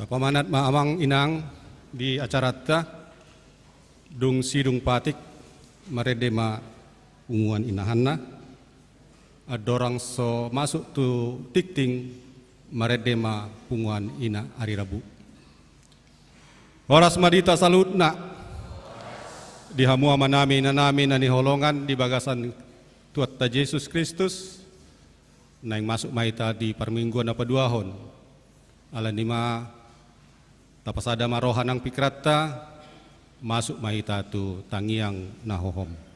Pamanat maamang inang di acara ta dung sidung patik maredema unguan inahanna adorang so masuk tu tikting maredema punguan ina hari Rabu. Horas madita salutna di hamua manami nanami nani holongan di bagasan tuat ta Yesus Kristus naing masuk maita di permingguan apa duahon ala nima tapasada marohan ang pikratta masuk maita tu tangiang nahohom.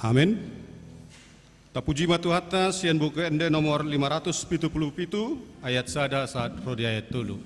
Amin. Tapuji matuhatta sian buku ende nomor 577 ayat sada saat rodi ayat tulu.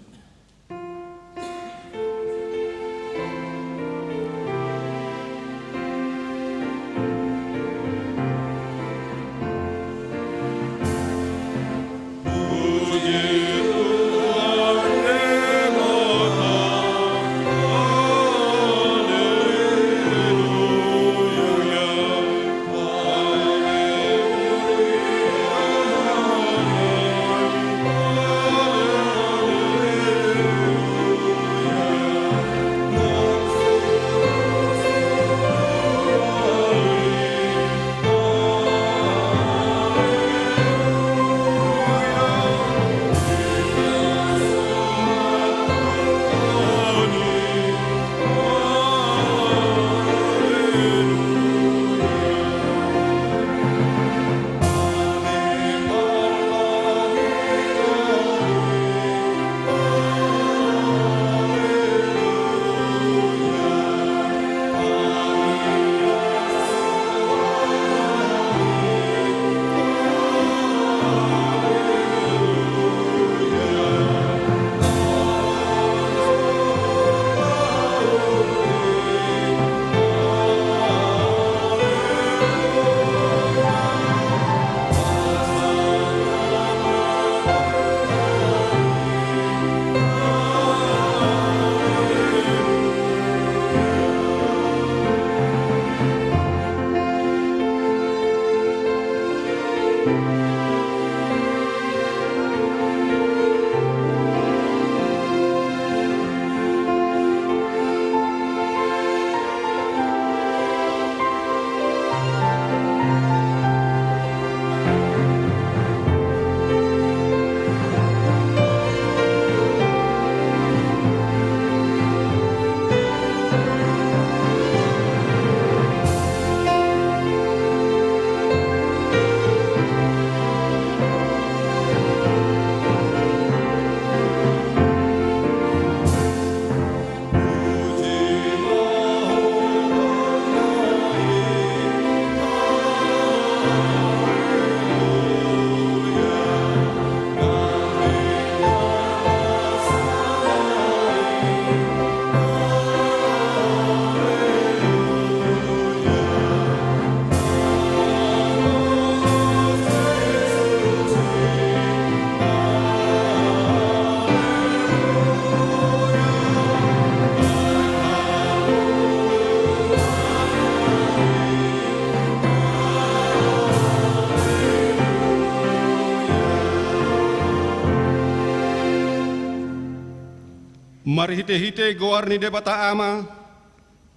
Mari hite-hite goar ni debata ama,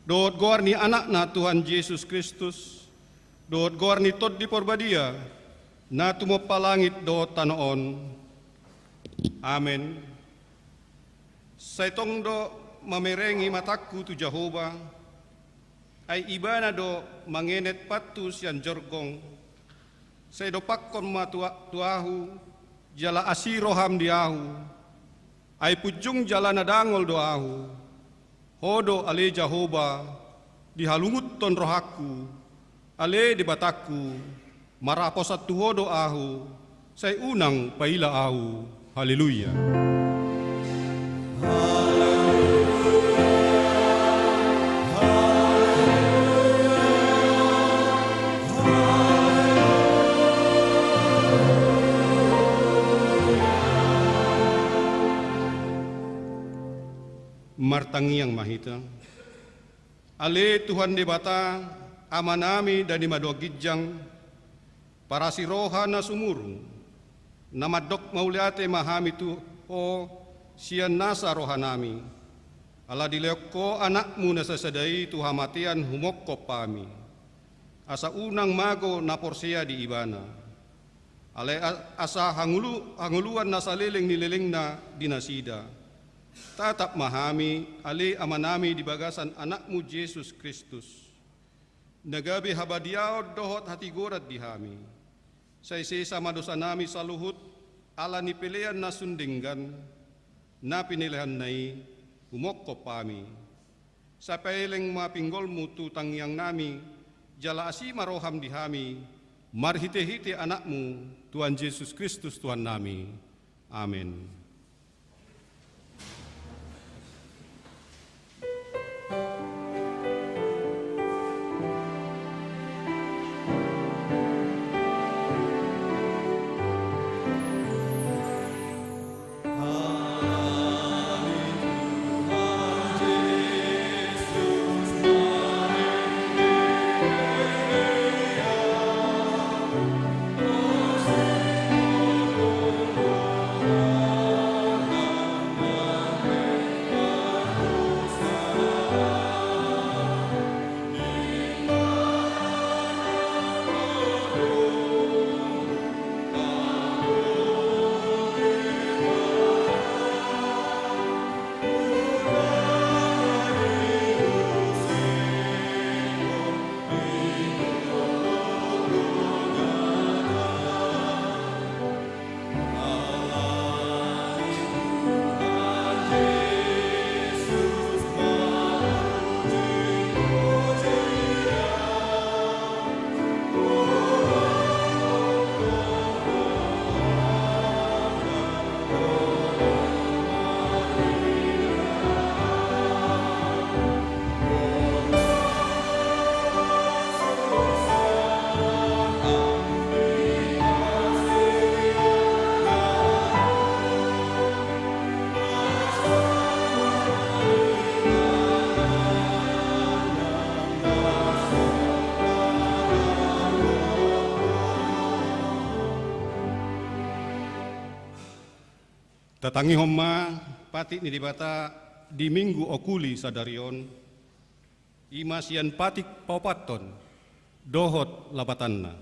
dot goar ni anak na Tuhan Yesus Kristus, dot goar ni tod di porbadia, na tumopalangit dot tanoon. Amen. Saitong do memerengi mataku tu Jehovah, ai ibana do mangenet patus yang jorgong, saya do pakkon ma tuahu, jala asiroham diahu, ai pujung jala nadangol doahu, hodo ale Jehovah, dihalungut ton rohaku, ale di bataku, maraposat tu hodo ahu, saya unang paila ahu, haleluya. Martangiang mahita, ale Tuhan di bata, amanami dan di madogijang, para siroha na sumurung, namadok mauliate mahami tu o sian nasa rohanami, ala dileok ko anakmu na sasadai tu hamatian humokko pami, asa unang mago na porsia di ibana, ale asa hanguluan na saliling nililing na dinasida, tatap mahami ali amanami di bagasan anakmu Yesus Kristus. Nagabi habadiao dohot hati gorat dihami. Say sama dosa nami sa luhut ala ni pilihan na sundinggan na pinilihan nai umokko pami. Sa paileng mapinggol mutu tangyang nami jala asi maroham dihami marhite-hite anakmu Tuhan Yesus Kristus Tuhan nami. Amin. Tatangi homma patik ni dibata di minggu okuli sadarion ima sian patik paupaton dohot labatanna.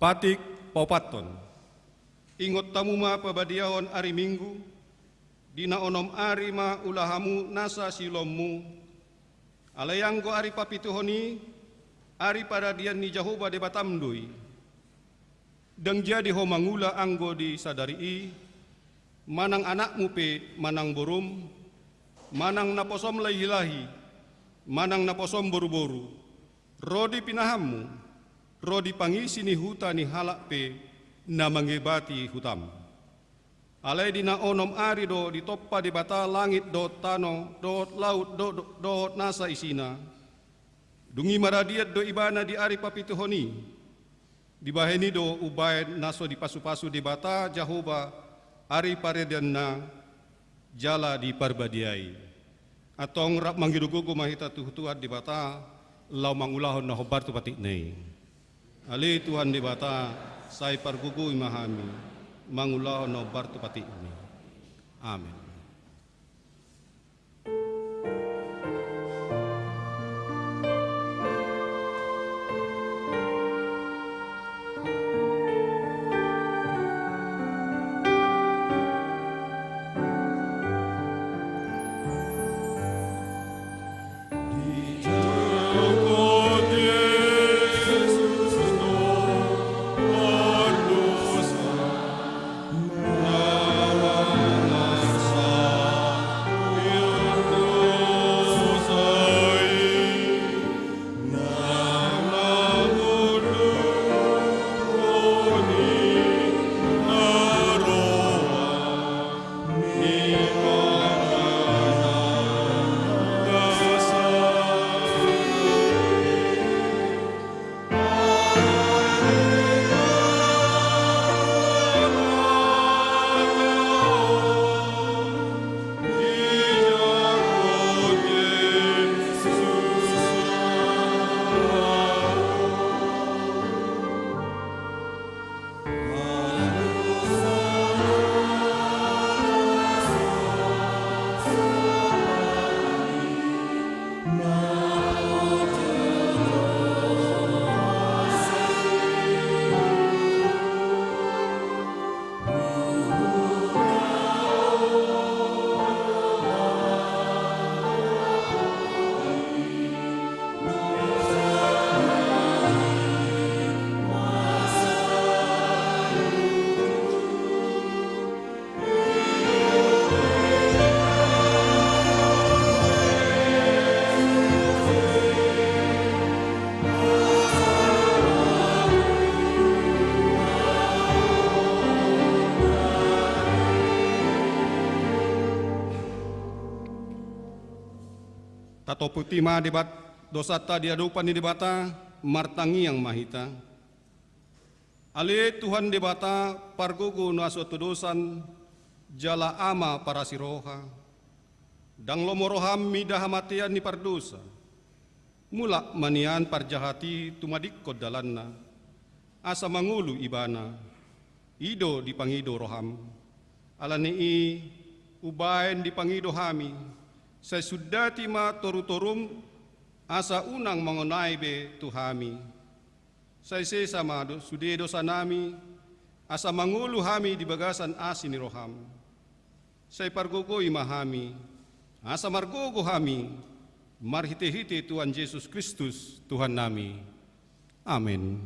Patik paupaton ingot tamu ma pabadiahon ari minggu dina onom ari ma ulahamu nasa silommu alayanggo ari papituhoni ari pada dian ni Jehovah de batamdui deng jadi homangula anggo di sadari manang anakmu pe manang borum, manang naposom lahi-lahi, manang naposom boru-boru, rodi pinahammu, rodi pangisi ni huta ni halak pe na mangebati hutam. Alai dina onom ari do ditoppa di bata langit do tano, do laut do nasa isina. Dungi maradiat do ibana di ari papituhoni, di baheni do ubaid naso di pasu-pasu di bata Jehovah, ari paredan na jala di parbadiai atong rap manggidugugo mahita tuhan di bata lau mangulahon na hobar tu patik nei ali Tuhan di bata sai pargugu imahami mangulahon na hobar tu patik nei. Amin. Tato putima debat dosata diadupan di debata martangi yang mahita. Ale Tuhan debata pargogo na suatu dosan jala ama para siroha. Dang lomoroham midahamatian ni pardosa. Mula manian parjahati tumadikod dalanna. Asa mangulu ibana. Ido dipangido roham. Alani ubain dipangido hami. Saya sudah tima toru-torum asa unang mengenai be tuhami. Saya sama sudah dosa nami asa mangulu hami di bagasan asini roham. Saya pargogo imahami asa margogo hami marhite-hite Tuhan Yesus Kristus Tuhan nami. Amin.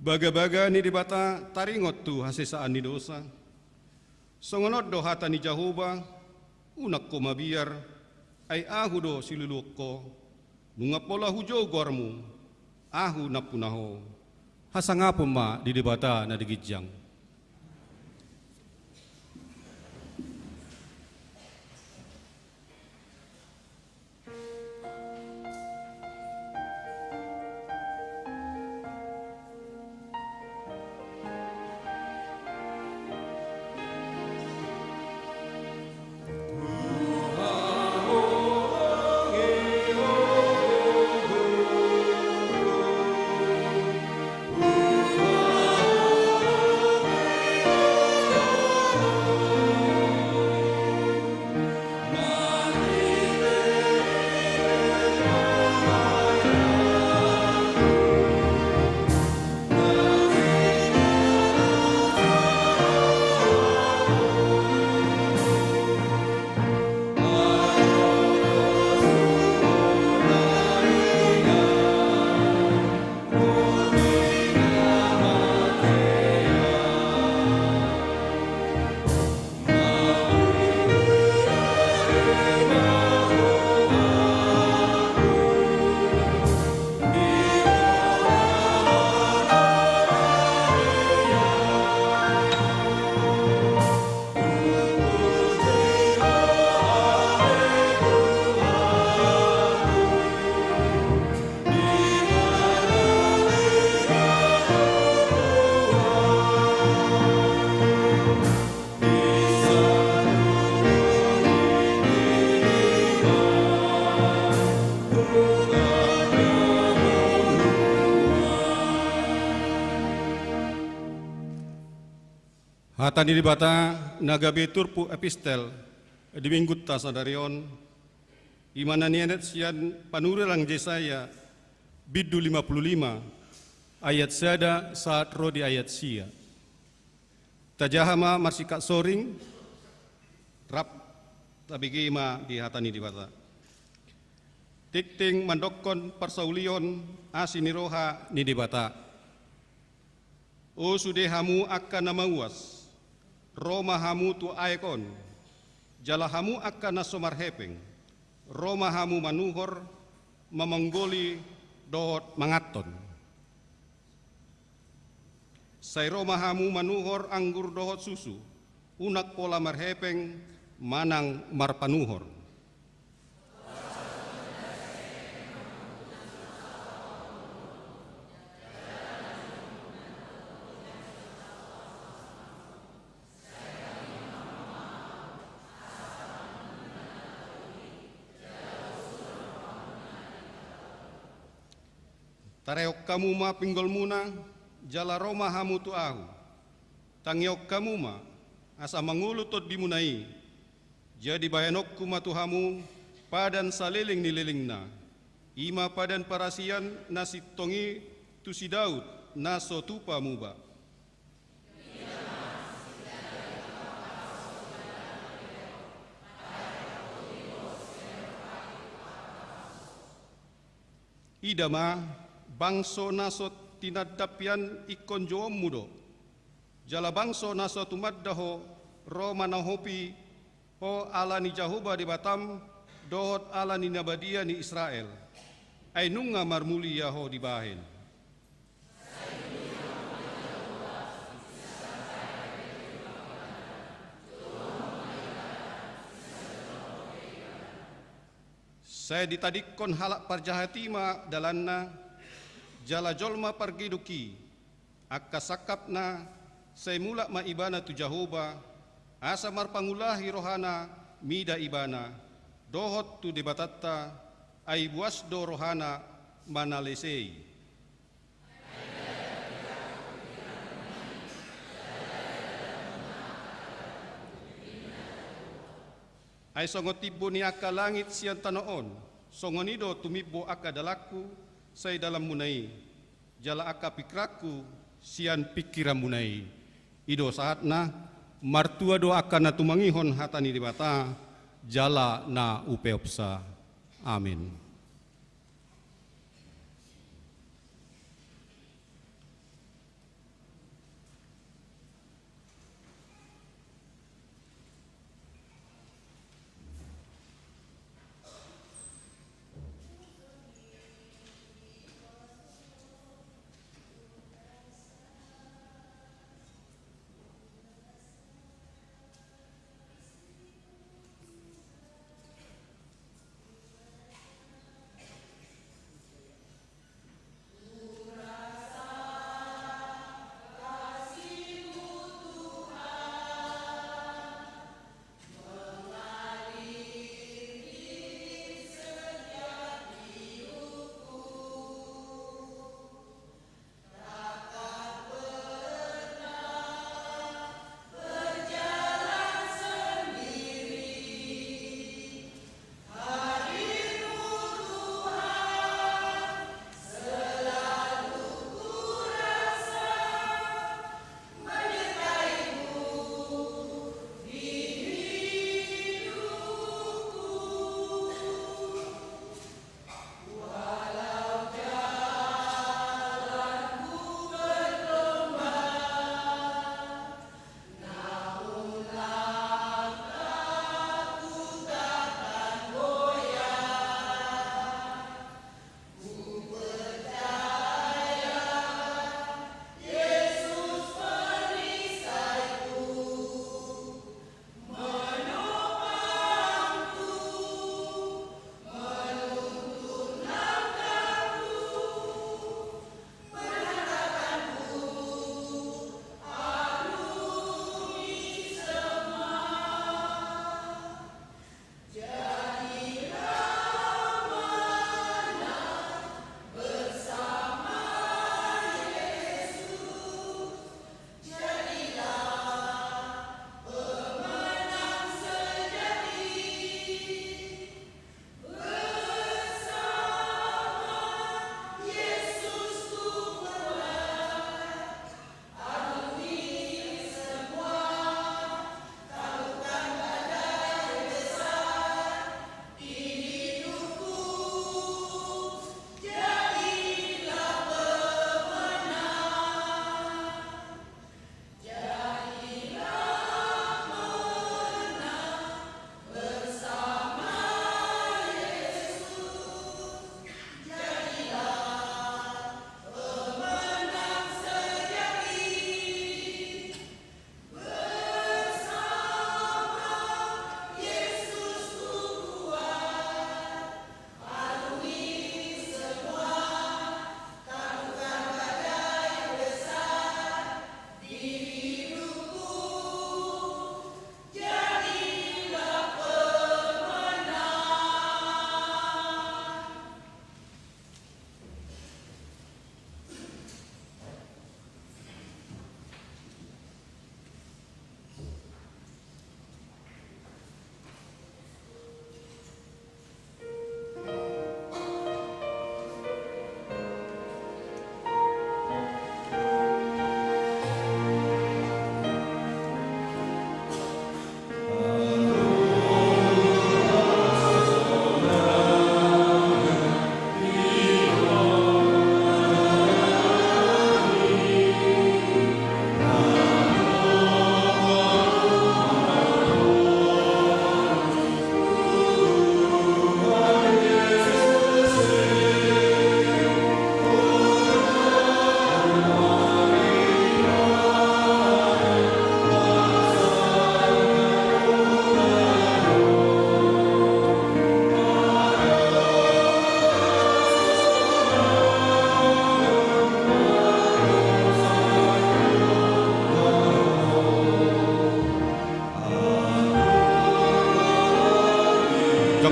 Baga-baga ni dibata taringot tu hasisaan ni dosa. Songonod do hata ni Jehovah, unak ko mabiar, ay ahu do siluluk ko, nunga pola hujo gormu, ahu napunaho. Hasangapon ma di dibata na digijang. Hatani dibata nagabetur pu epistel di minggut ta sadarion imana nienet sian panurelang Yesaya biddu 55 ayat sada saat ro di ayat sia. Tajahama marsika soring rap tabigima di hatani dibata. Tikting mandokon persaulion asiniroha ni dibata. O sudehamu akan namawas. Roma hamu tu aikon, jala hamu akan nasomar hepeng, Roma hamu manuhor, mamanggoli dohot mangaton. Sai Roma hamu manuhor anggur dohot susu, unak pola marhepeng, manang marpanuhor. Tareok kamu ma pinggol muna, jala Roma hamu tu ahu. Tangiok kamu ma, asa mangulutot dimunai, jadi bayanok kumatuhamu padan saliling nililingna, ima padan parasian nasi tongi tu si Daud naso tupa muba. Idama bangso naso tinadapian ikon joom mudo, jala bangso naso tumaddaho ro manahopi ho ala ni Jahoba di Batam, dohot ala ni Nabadia ni Israel, ay nunga marmuli yaho di bahin. Saya ditadikon halak parjahatima dalanna, jala jolma pargiduki, akka sakapna, saya mulak ma ibana tu Jahoba, asa marpangulahi rohana mida ibana, dohot tu debatatta, ay buas do rohana manalesei. Ay songotibo ni aka langit siyan tanoon, songonido tumibo aka dalaku, say dalam munai, jala aka pikraku, siyan pikiran munai. Ido saat na, martua do aka na tumangihon hatani di bata, jala na upeopsa. Amin.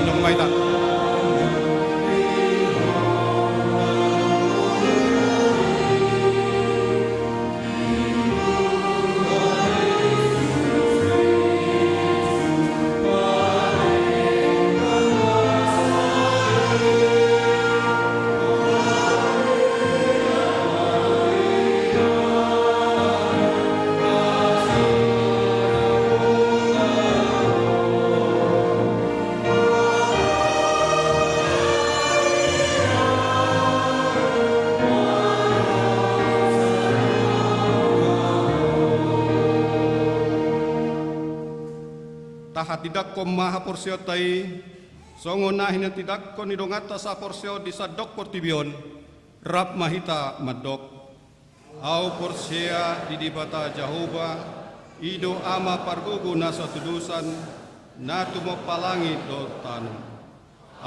dong maita. Taha tidak ko maha porsio tai songo nahin tidak ko nidongata sa porsio di sadok portibion rap mahita madok au porsia di dibata Jehova ido ama pargugu nasa tudusan natu mo palangi do tanu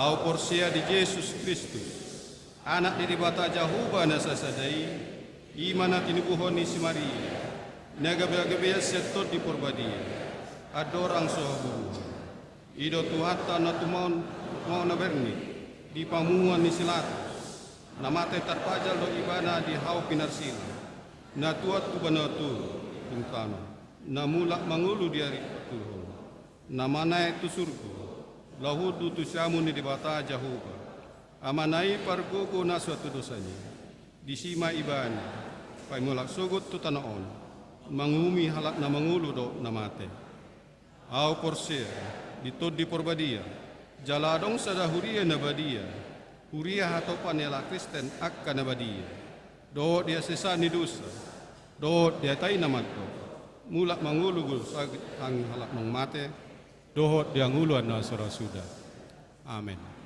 au porsia di Yesus Kristus anak di dibata Jehova nasa sadai imana tinubuhon ni si Maria nagabe-gabe setot di porbadia adorang sohbu ido tuhata na tumon mau na berni di pamuan ni silat na mate tarpajal do ibana di hau pinarsila na tuat tu banatu tungkano na mulak mangulu di hari tuhon na manai tu surgu lahudu tu syamu ni dibata Jehova amanai pargogo na suatu dosanya di sima ibana pai mulak sugut tu tanaon mangumi halak na mangulu do na mate au porsia ditod di porbadia jaladong sada huria nabadia huria atau panela Kristen akka nabadia do dia sesa ni dosa do dia tai namato mulak mangulu gul sagit hang halak nong mate dohot dia nguluan na sura sudah amin.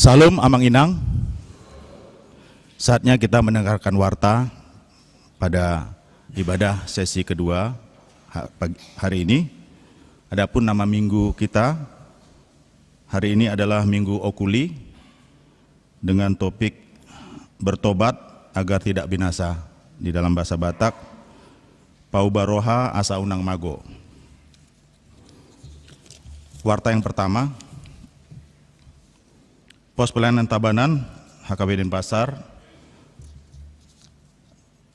Salam Amang Inang. Saatnya kita mendengarkan warta pada ibadah sesi kedua hari ini. Adapun nama minggu kita hari ini adalah Minggu Okuli dengan topik bertobat agar tidak binasa. Di dalam bahasa Batak, Paubaroha asa unang mago. Warta yang pertama, Pos Pelayanan Tabanan HKB Denpasar.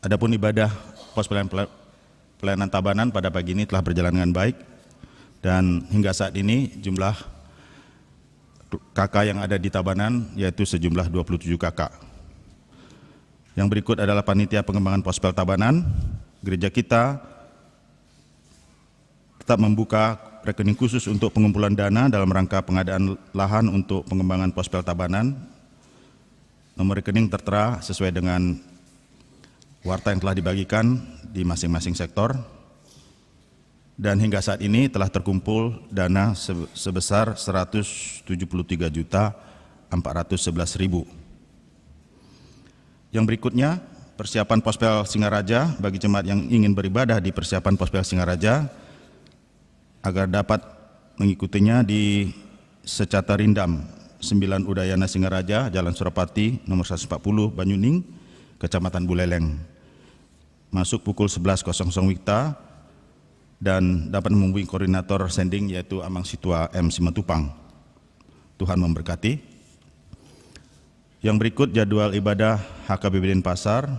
Adapun ibadah Pos Pelayanan Tabanan pada pagi ini telah berjalan dengan baik, dan hingga saat ini jumlah kakak yang ada di Tabanan yaitu sejumlah 27 kakak. Yang berikut adalah panitia pengembangan Pospel Tabanan. Gereja kita tetap membuka rekening khusus untuk pengumpulan dana dalam rangka pengadaan lahan untuk pengembangan Pospel Tabanan. Nomor rekening tertera sesuai dengan warta yang telah dibagikan di masing-masing sektor. Dan hingga saat ini telah terkumpul dana sebesar 173.411.000. Yang berikutnya, persiapan Pospel Singaraja bagi jemaat yang ingin beribadah di persiapan Pospel Singaraja agar dapat mengikutinya di Secata Rindam 9 Udayana Singaraja, Jalan Surapati, nomor 140, Banyuning, Kecamatan Buleleng. Masuk pukul 11.00 WITA dan dapat menghubungi koordinator sending yaitu Amang Situa M. Simatupang. Tuhan memberkati. Yang berikut jadwal ibadah HKBP Denpasar.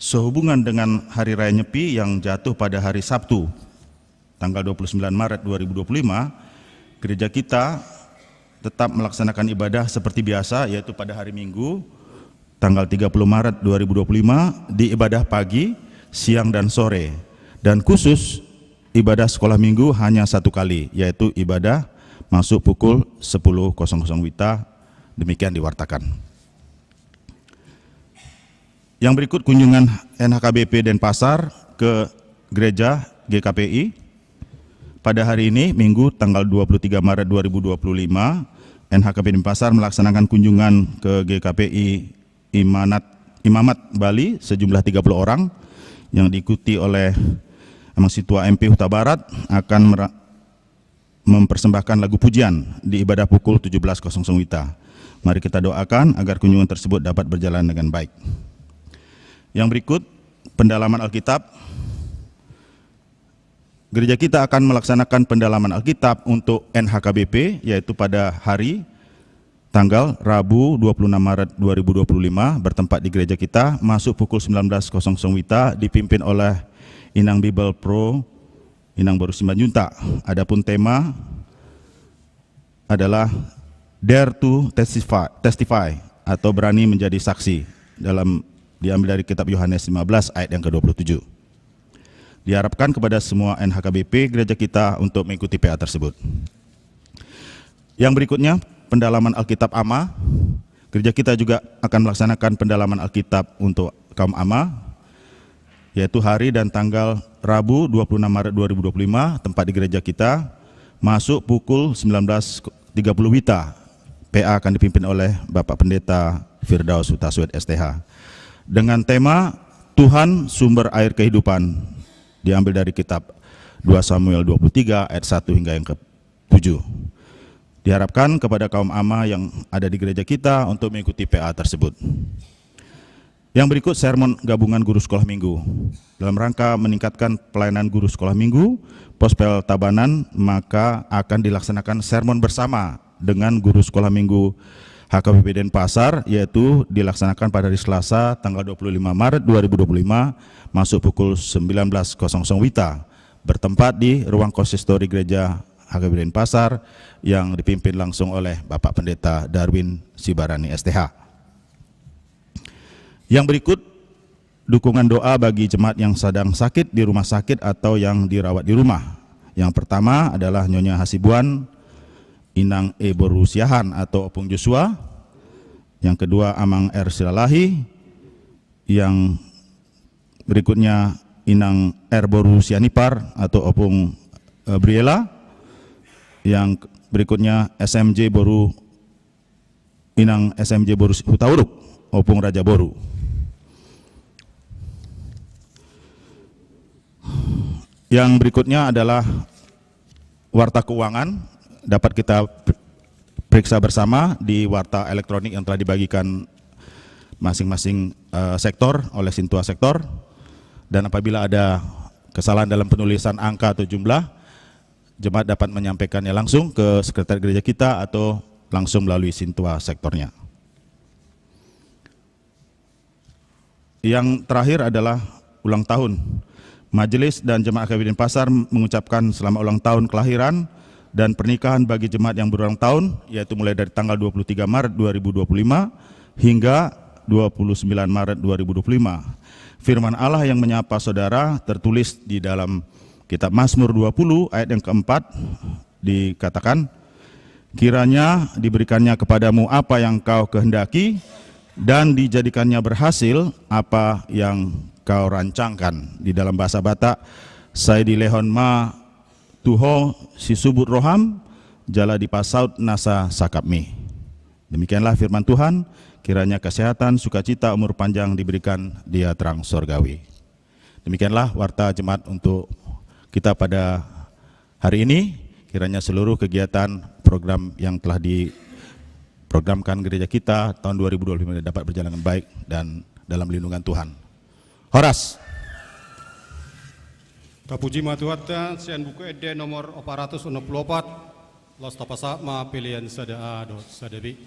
Sehubungan dengan Hari Raya Nyepi yang jatuh pada hari Sabtu, tanggal 29 Maret 2025, gereja kita tetap melaksanakan ibadah seperti biasa, yaitu pada hari Minggu, tanggal 30 Maret 2025, di ibadah pagi, siang, dan sore. Dan khusus, ibadah sekolah minggu hanya satu kali, yaitu ibadah masuk pukul 10.00 WITA, demikian diwartakan. Yang berikut kunjungan NHKBP Denpasar ke gereja GKPI. Pada hari ini, Minggu tanggal 23 Maret 2025, NHKBP Denpasar melaksanakan kunjungan ke GKPI Imamat Bali sejumlah 30 orang yang diikuti oleh Amang Situa MP Huta Barat akan mempersembahkan lagu pujian di ibadah pukul 17.00 WITA. Mari kita doakan agar kunjungan tersebut dapat berjalan dengan baik. Yang berikut, pendalaman Alkitab. Gereja kita akan melaksanakan pendalaman Alkitab untuk NHKBP, yaitu pada hari tanggal Rabu 26 Maret 2025 bertempat di gereja kita, masuk pukul 19.00 WITA, dipimpin oleh Inang Bible Pro Inang Boru Simanjuntak. Adapun tema adalah Dare to Testify atau berani menjadi saksi, diambil dari kitab Yohanes 15 ayat yang ke-27. Diharapkan kepada semua NHKBP gereja kita untuk mengikuti PA tersebut. Yang berikutnya, pendalaman Alkitab AMA. Gereja kita juga akan melaksanakan pendalaman Alkitab untuk kaum AMA, yaitu hari dan tanggal Rabu 26 Maret 2025, tempat di gereja kita, masuk pukul 19.30 WITA. PA akan dipimpin oleh Bapak Pendeta Firdaus Hutaswet STH. Dengan tema Tuhan Sumber Air Kehidupan, diambil dari kitab 2 Samuel 23 ayat 1 hingga yang ke-7. Diharapkan kepada kaum AMA yang ada di gereja kita untuk mengikuti PA tersebut. Yang berikut sermon gabungan guru sekolah minggu. Dalam rangka meningkatkan pelayanan guru sekolah minggu, Pospel Tabanan, maka akan dilaksanakan sermon bersama dengan guru sekolah minggu HKBP Denpasar, yaitu dilaksanakan pada hari Selasa tanggal 25 Maret 2025 masuk pukul 19.00 WITA, bertempat di ruang konsistori gereja HKBP Denpasar yang dipimpin langsung oleh Bapak Pendeta Darwin Sibarani STH. Yang berikut dukungan doa bagi jemaat yang sedang sakit di rumah sakit atau yang dirawat di rumah. Yang pertama adalah Nyonya Hasibuan Inang E. Borusiahan atau Opung Joshua. Yang kedua Amang R. Silalahi. Yang berikutnya Inang R. Borusianipar atau Opung Briela. Yang berikutnya SMJ Boru Inang SMJ Boru Hutauruk, Opung Raja Boru. Yang berikutnya adalah warta keuangan, dapat kita periksa bersama di warta elektronik yang telah dibagikan masing-masing sektor oleh Sintua Sektor. Dan apabila ada kesalahan dalam penulisan angka atau jumlah, jemaat dapat menyampaikannya langsung ke sekretariat gereja kita atau langsung melalui Sintua Sektornya. Yang terakhir adalah ulang tahun. Majelis dan Jemaat HKBP Denpasar mengucapkan selamat ulang tahun kelahiran dan pernikahan bagi jemaat yang berulang tahun, yaitu mulai dari tanggal 23 Maret 2025 hingga 29 Maret 2025. Firman Allah yang menyapa saudara tertulis di dalam kitab Mazmur 20 ayat yang keempat, dikatakan, kiranya diberikannya kepadamu apa yang kau kehendaki dan dijadikannya berhasil apa yang kau rancangkan. Di dalam bahasa Batak, saya di lehon ma tuho si subut roham jala di pasaut nasa sakapmi. Demikianlah firman Tuhan, kiranya kesehatan, sukacita, umur panjang diberikan dia terang sorgawi. Demikianlah warta jemaat untuk kita pada hari ini. Kiranya seluruh kegiatan program yang telah diprogramkan gereja kita tahun 2025 dapat berjalan dengan baik dan dalam lindungan Tuhan. Horas. Kapuji matuhatta sian buku ede nomor 464 los tapasa ma pilihan sada do sadabi.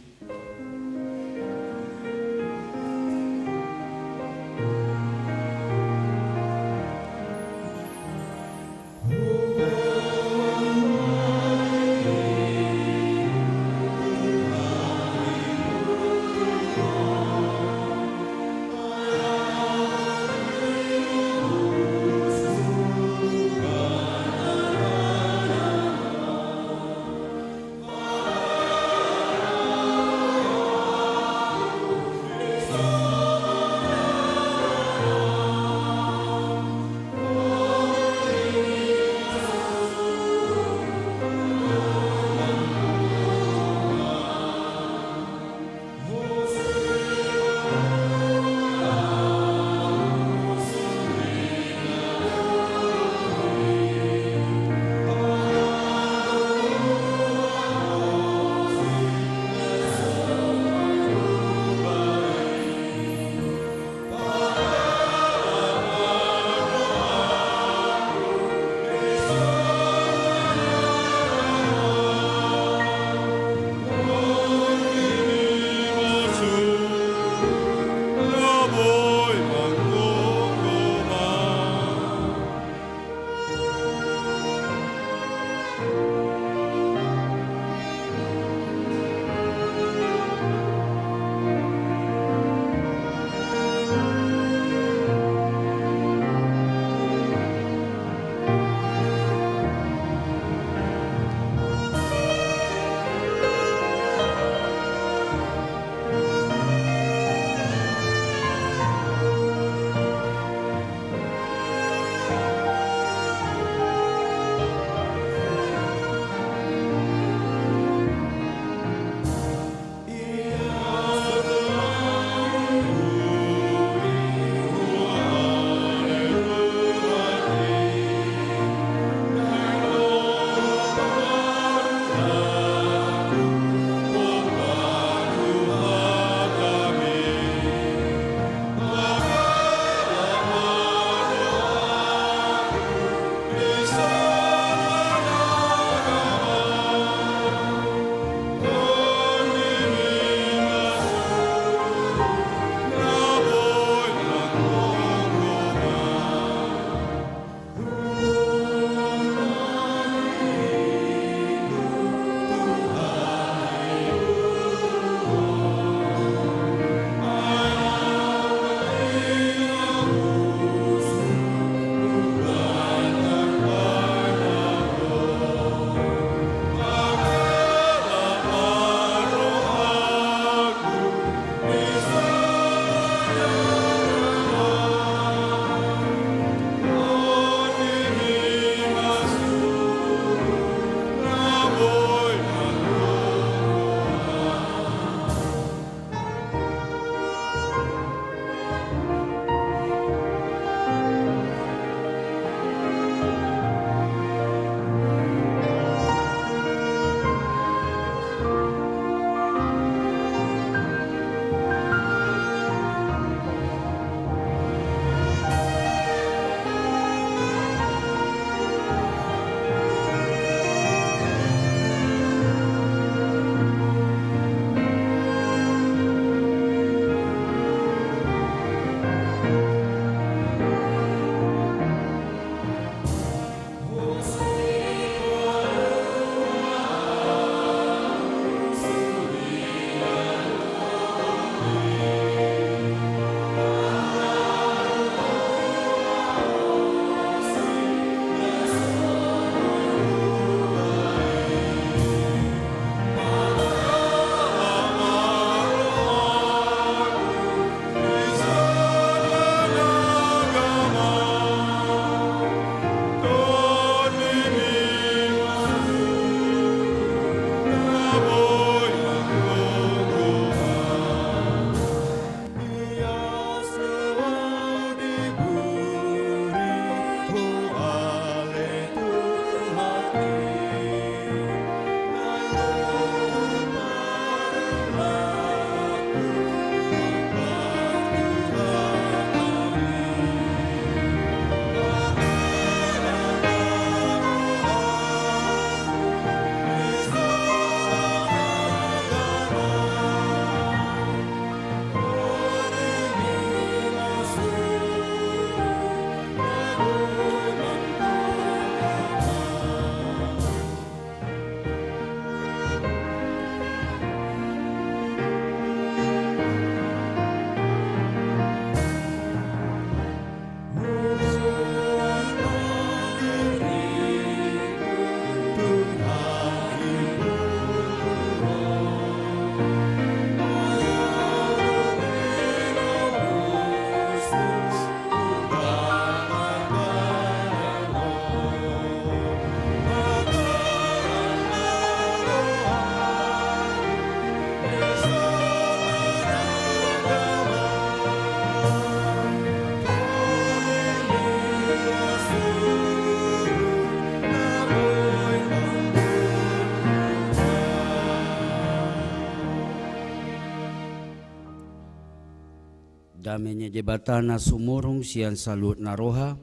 Damenye jebata na sumurong siyan salut na roha.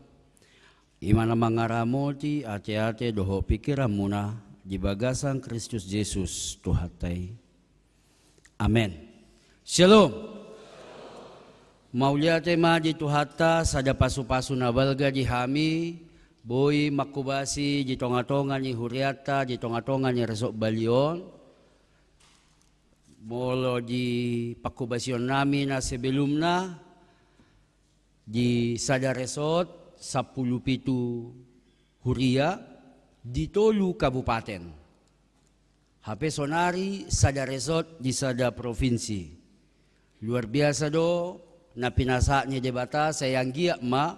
Imana mangaramoti ate-ate doho pikiran muna di bagasan Kristus Yesus Tuhatay. Amen. Shalom. Mauliate ma di Tuhata sada pasu-pasu na balga di hami. Boy makubasi di tonga-tonga ni Huriata, di tonga-tonga ni Resok Balion. Molo di pakubasyon namin na sebelum na di sada resort 17 Huria di Tolu Kabupaten. Hape sonari sada resort di sada provinsi. Luar biasa do na pinasa ni debata sayang giyak ma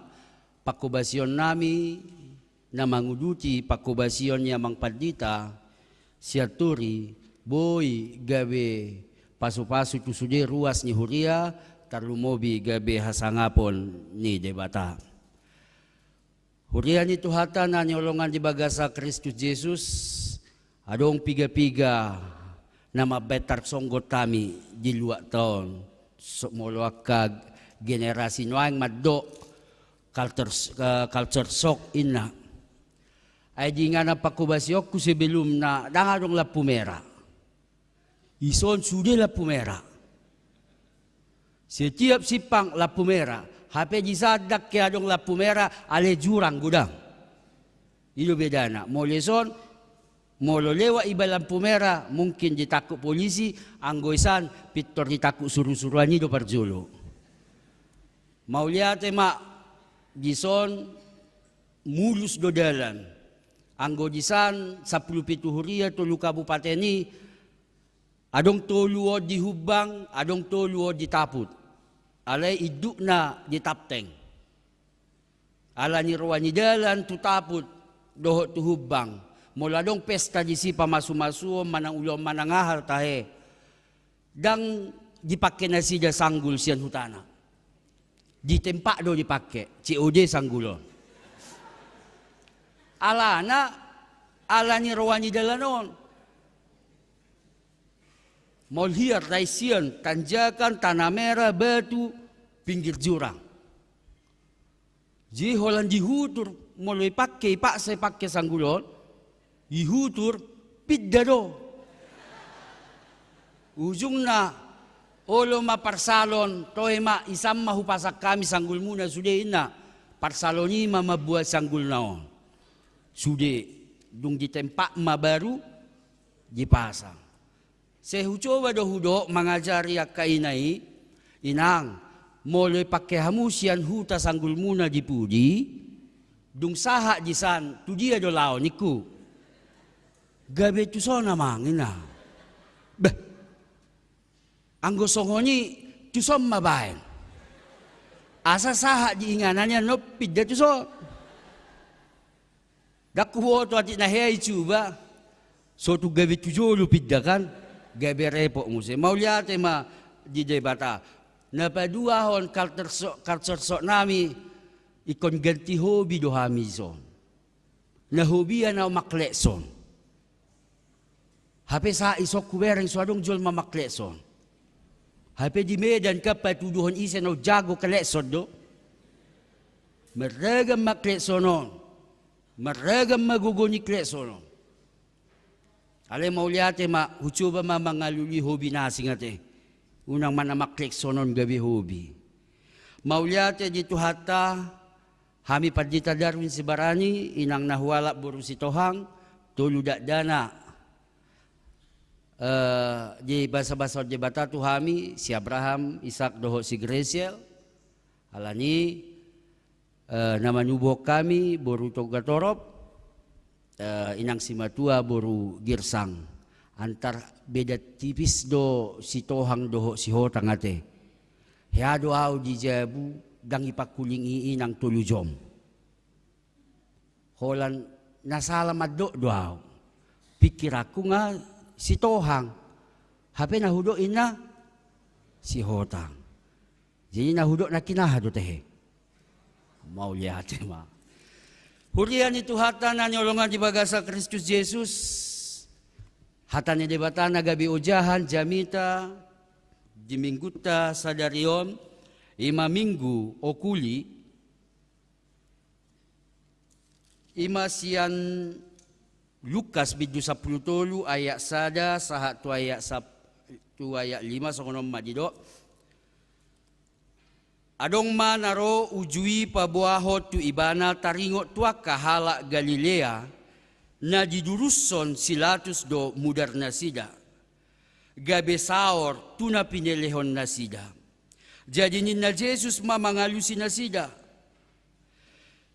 pakubasyon nami na manguduti pakubasyon niya mangpadita siaturi boy gabe pasu-pasu tu sude ruas ni Huria tarlumobi gabe hasangapon ni debata. Huria ni Tuhata na nyolongan di bagasa Kristus Yesus adong piga-piga na mabetar songgot kami di luar tahun moluakag generasi noang maddo culture shock ina ay di nga napakubasyok ko sebelum na dangadong lapumera. Ison sude la pumera. Setiap sipang la pumera. Hape di sadak kaya dong la pumera ale jurang gudang. Ilo bedana. Moleson, molo lewa iba la pumera mungkin ditakut polisi, anggoisan pitor ditakut suruh-suruhan itu parjolo. Mau lihat ma gison mulus do dalan. Anggo disan 17 Huria Tolu Kabupaten ini adong toluo di hubang, adong toluo di taput. Alay iduk na di tapteng. Ala ni rawani dalan tu taput, doho tu hubang. Mula dong pesta di si pamasu-masu, manang ulo manangahal tahe. Dang dipakai na siya sanggul siyan hutana. Di tempat do dipakai, COD sanggulo. Ala ni rawani dalanon. Molhiar, Raisian, tanjakan, tanah merah, batu, pinggir jurang. Jadi holan dihutur, mulai pakai, saya pakai sanggulon, dihutur, pidda do. Ujungna, olo ma parsalon, tohe ma isam mahupasak kami sanggul muna sudah ina, parsaloni ma mabuat sanggul naon. Sudah, dung di tempat ma baru, dipasang. Sehucoba do hudo mengajari kainai inang mulai pakai hamusian huta sanggul muna di pudi dung saha jisan tu dia do lao niku gabe tu sona mangina beh anggo songoni tu som mabaen asa saha di inganannya no pidda tu so daku to ati na hei cuba so tu gabe tu jolo pidda kan gabe repok muse. Mau lihat ma di debata. Napadua hon culture sok nami ikon ganti hobi do hamizon. Na hobi na maklekson. Hape sa isok kuwereng suadong jol mamaklekson. Hape di Medan kapatuduhon isa no jago kalekson do. Meragam makleksonon. Meragam maguguni kleksonon. Ale mau lihat ma hucoba ma mangaluli hobi nasi ngate. Unang manamaklik sonon gabi hobi. Mau lihat di Tuhata hami padita Darwin Sibarani inang nahuala buru si Tohang tolu dak dana di bahasa-bahasa jebata tu hami si Abraham Ishak doho si Gresiel alani nama nubuh kami boru togatorop inang si matua boru girsang antar beda tipis do si Tohang doho si Hotang ate heado au di jabu dang ipakuling inang tulujom holan nasalamat do au pikir aku nga si Tohang hape nahudo ina si Hotang jadi nahudo na kinahado tehe mau lihat ma Huria ni Tuhata na nyolongan di bagasa Kristus Yesus. Hata ni debata na gabi ujahan jamita di mingguta sadarion Ima minggu o kuli, ima sian Lukas bidyo 10 ayat 1 sahat tu ayat 5 songonom madido. Adong manaro ujui pabuahot tu ibana taringot tua kahala Galilea na diduruson silatus do mudar na sida. Gabe saor tuna pinelehon na sida. Jadi ni na Jesus mamangalusi na sida.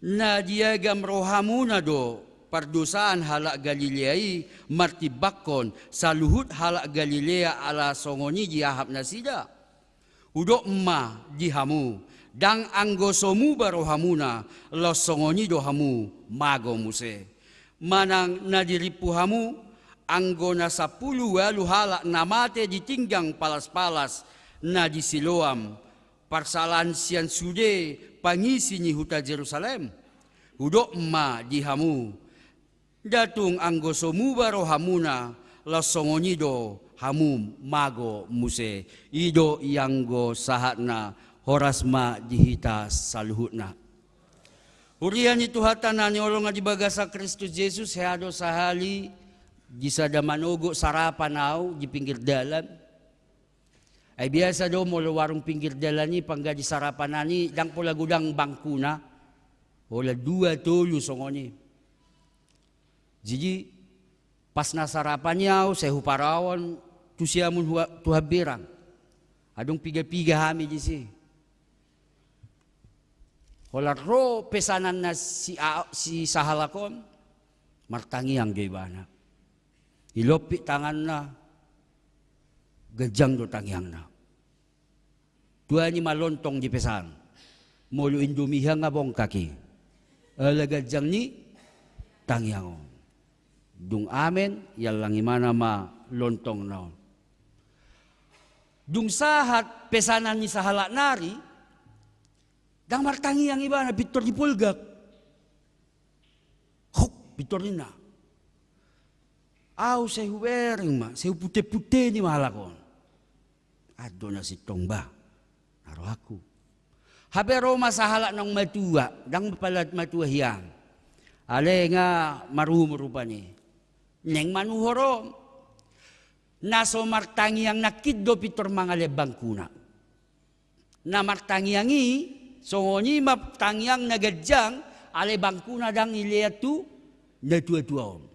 Na diagam rohamuna do pardosaan halak Galileai martibakon sa luhut halak Galilea ala songoni diahap na sida. Udok ma dihamu dang anggosomu barohamuna los songoni dohamu mago muse. Manang nadiripuhamu anggo na 10 walu halak namate ditinggang palas-palas na disiloam parsalan sian sude pangisi ni huta Jerusalem. Udok ma dihamu datung anggosomu barohamuna los songonido hamum mago muse ido ianggo sahatna horasma dihita saluhutna. Urian itu hatana ni olong di bagasa Kristus Yesus heado sahali gisada manogo sarapan au di pinggir dalan. Ay biasa do molo warung pinggir dalan ni pangga di sarapan ani dang pula gudang bangkuna. Ola 2 tulu songoni. Jadi pas na sarapan niyaw sa huparawon tu siya mun tuhabirang. Adong piga-piga hami di si. Hola ro pesanan na si sahalakon martangi ang gaibana. Ilopi tangan na gajang do tangiang na. Tuwa ni malontong di pesan. Molo indumiha nga bong kaki. Ala gajang ni tangiang. Dung amen yalang imana ma lontong naon. Dung sahat pesanan ni sahalak nari dang martangi ang iba na bitor di pulgak. Huk bitor na. Aw sa huwering ma, sa pute-pute ni mahalakon. Ado na si tongba. Naro ako. Habero masahalak ng matua, dang mapalat matua hiyang. Ale nga marumurupa ni. Neng manuhoro. Naso martangiang nakiddo pitor mga lebang kuna. Na martangiangi, songoni martangiang nagadyang, ale bangkuna dang iliatu, na tua-tuaon.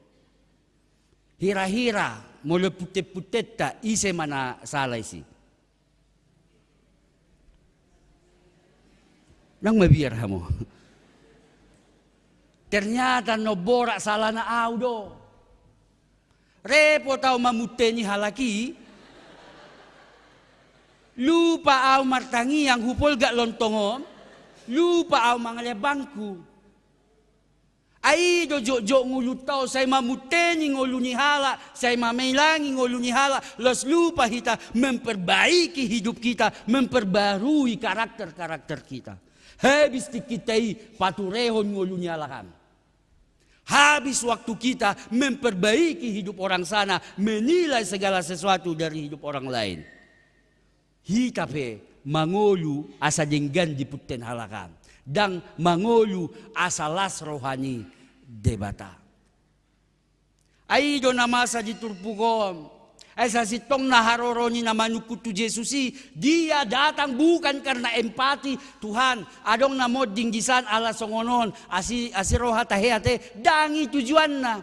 Hira-hira, mula putet-putet ta, ise mana salay si. Nang mabiyarha mo. Ternyata nobora sala na audo. Repo tao mamute ni halaki. Lupa au martangi yang hupol gak lontongom. Lupa au mangalya bangku. Ay do jo ngulu tao say mamute ni ngulu ni hala. Say mamailangi ngulu ni hala. Los lupa kita memperbaiki hidup kita. Memperbarui karakter-karakter kita. Habis dikitai paturehon ngulu ni halakan. Habis waktu kita memperbaiki hidup orang sana, menilai segala sesuatu dari hidup orang lain. Hitape mangolu asa jenggan diputen halakan. Dan mangolu asa las rohani debata. Aido namasa diturpukom. Asa sitong naharoroni na manukutu Jesusi, dia datang bukan karena empati Tuhan. Adong namod dinggisan ala songonon, asiroha taheyate, dangi tujuan na.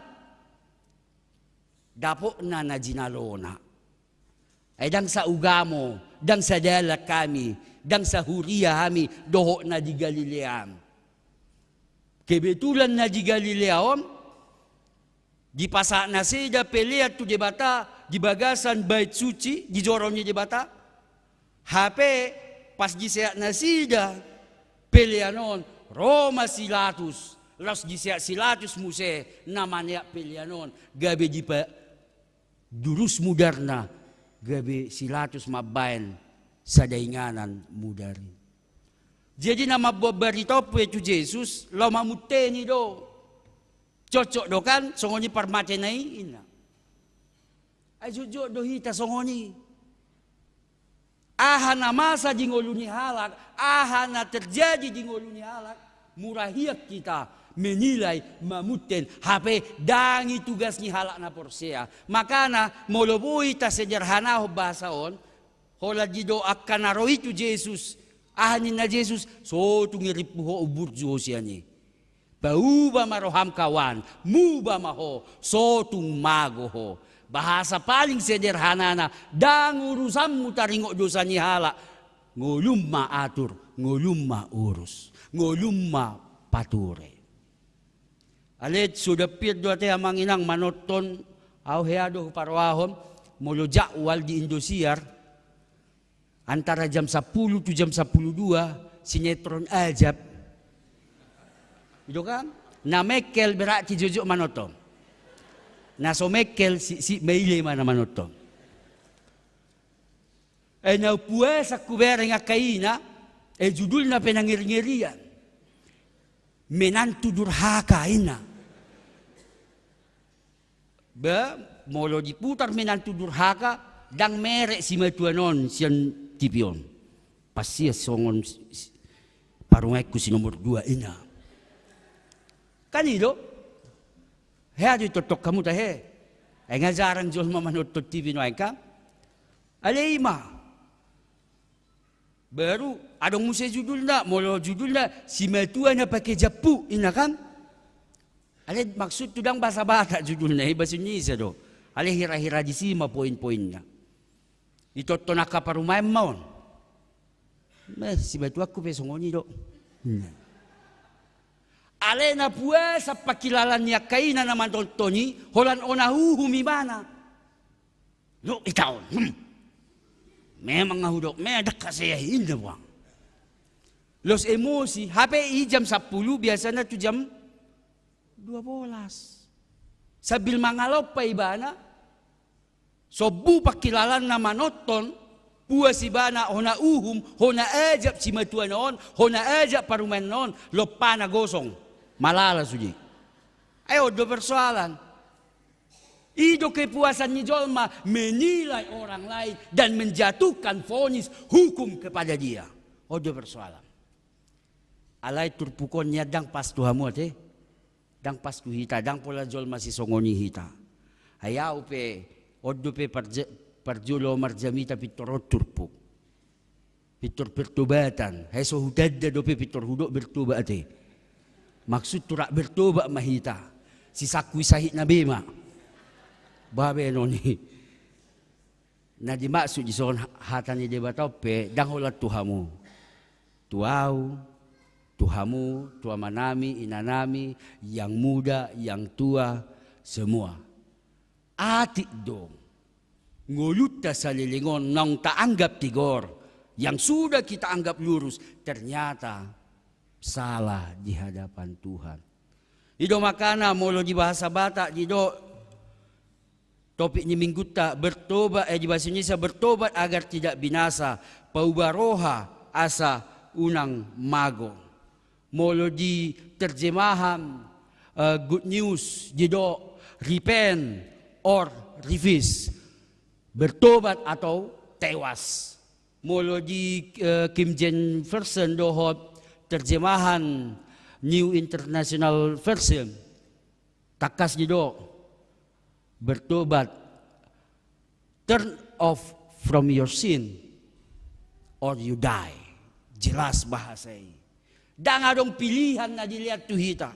Dapo na jinalona. Ay dang sa ugamo, dang sa dala kami, dang sa huria kami, doho na di Galileam. Kebetulan na di Galileam, di pasa na sida peliat tu debata, di bagasan bait suci, di jorongnya debata. HP pas di seat na sida, pelianon, Roma silatus, los di seat silatus muse, namanya pelianon, gabe di pa durus mudarna, gabe silatus mabayan sa dainganan mudari. Jadi nama babarito po itu Jesus, lo mamuteni do. Cocok do kan, songoni parmate na ina. Ay jojo do hita songoni. Ahana masa di ngoluni halak, ahana terjadi di ngoluni halak, murahiak kita menilai mamuten hape dangi tugas ni halak na porsea. Makana molobui ta sederhana ho basaon, hola dido akan naro itu Jesus, ahanin na Jesus, so tungirip ho ubur Josya ni. Bauba maroham kawan, muba maho, so tung mago ho. Bahasa paling sederhana na, dang urusanmu taringok dosa ni hala, ngolumma atur, ngolumma urus, ngolumma pature. Alit sudah pirdo te amang inang manoton au heado parwahon molo jakwal di Indosiar antara jam 10 to jam 12 sinetron ajab. Itu kan? Na Mekel berarti jojo manoton. Na so Mekel si maile mana manoton. Na puesa kubere nga kaina judul na penangir-ngirian. Menantu durhaka ina. Ba molo diputar menantu durhaka dang merek si matuanon siyan tipion. Pasia songon parungaiku si nomor 2 ina. Kanilo? Hea di totok kamu ta he. Nga jarang jual mamanotot TV no ay ka. Alima. Baru adong musay judul na, molo judul na si matua na pakai japu ina kan. Ale maksud tudang bahasa bata judul na bahasa Indonesia do. Ale hira-hira di sima poin-poinnya. Itoto na kaparumay maon. Si matua ko pesongoni do. Ale na puesa pakilalan niya kaina naman tontoni, holan onahuhumi mana. No, itaw. Memang ngahudok, medak kasayahin na buwang. Los emosi, hape jam 10, biasa na to jam 12. Sabil mangalop pa ibana, sobu pakilalan na manoton, puas ibana, hona uhum, hona ajab si matuan noon, hona ajab paruman noon, lopa na gosong. Malala suji. Ayo do persoalan. Ido kepuasan ni Jolma menilai orang lain dan menjatuhkan vonis hukum kepada dia. Odo persoalan. Alai turpukonnya dang pas tuhamu te. Dang pas ku hita, dang pola Jolma si songoni hita. Hayau pe odo pe parjulo marjamita pitorot turpuk. Pitor pertobatan. Hai so hudadda do pe pitor hudok bertobate. Maksud turak bertobat mahita. Si sakui sahid na bema. Babe noni. Na dimaksud di son hatan ni debatau pe dang holat tuhamu. Tuau, tuhamu, tua manami, inanami, yang muda, yang tua, semua. Atik dong. Nguluta sa lilingon nang taanggap tigor. Yang sudah kita anggap lurus. Ternyata salah di hadapan Tuhan. Ido makana molo di bahasa Batak dido topik ni minggu tak bertobat di bahasa Indonesia bertobat agar tidak binasa. Paubaroha asa unang mago. Molo di terjemahan good news dido repent or refuse. Bertobat atau tewas. Molo di Kim James Version dohot terjemahan New International Version takas dido bertobat turn off from your sin or you die. Jelas bahasa ini. Dang adong pilihan na dilihat tuhita.